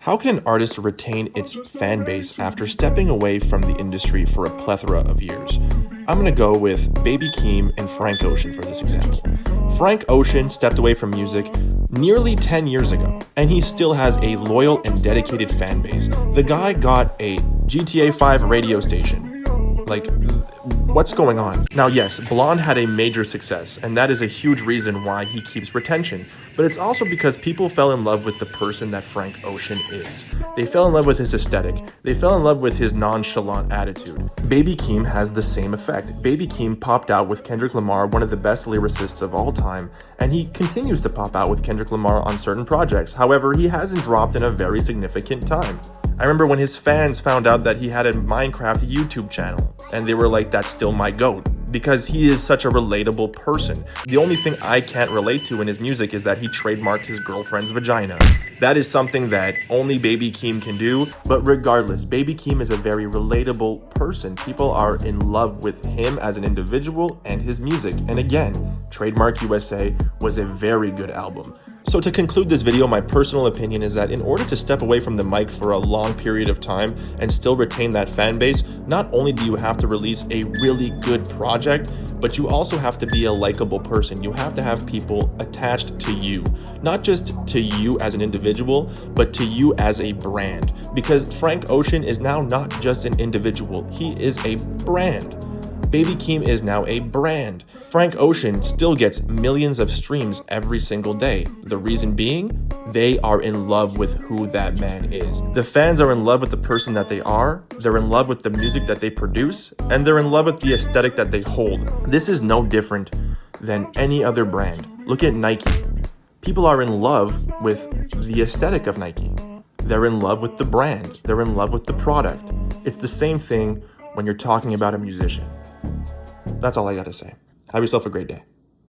How can an artist retain its fan base after stepping away from the industry for a plethora of years? I'm going to go with Baby Keem and Frank Ocean for this example. Frank Ocean stepped away from music nearly 10 years ago, and he still has a loyal and dedicated fan base. The guy got a GTA 5 radio station. Like, what's going on? Now, yes, Blonde had a major success, and that is a huge reason why he keeps retention. But it's also because people fell in love with the person that Frank Ocean is. They fell in love with his aesthetic. They fell in love with his nonchalant attitude. Baby Keem has the same effect. Baby Keem popped out with Kendrick Lamar, one of the best lyricists of all time, and he continues to pop out with Kendrick Lamar on certain projects. However, he hasn't dropped in a very significant time. I remember when his fans found out that he had a Minecraft YouTube channel, and they were like, that's still my GOAT, because he is such a relatable person. The only thing I can't relate to in his music is that he trademarked his girlfriend's vagina. That is something that only Baby Keem can do, but regardless, Baby Keem is a very relatable person. People are in love with him as an individual and his music. And again, Trademark USA was a very good album. So to conclude this video, my personal opinion is that in order to step away from the mic for a long period of time and still retain that fan base, not only do you have to release a really good project, but you also have to be a likable person. You have to have people attached to you, not just to you as an individual, but to you as a brand. Because Frank Ocean is now not just an individual, he is a brand. Baby Keem is now a brand. Frank Ocean still gets millions of streams every single day. The reason being, they are in love with who that man is. The fans are in love with the person that they are, they're in love with the music that they produce, and they're in love with the aesthetic that they hold. This is no different than any other brand. Look at Nike. People are in love with the aesthetic of Nike. They're in love with the brand. They're in love with the product. It's the same thing when you're talking about a musician. That's all I gotta say. Have yourself a great day.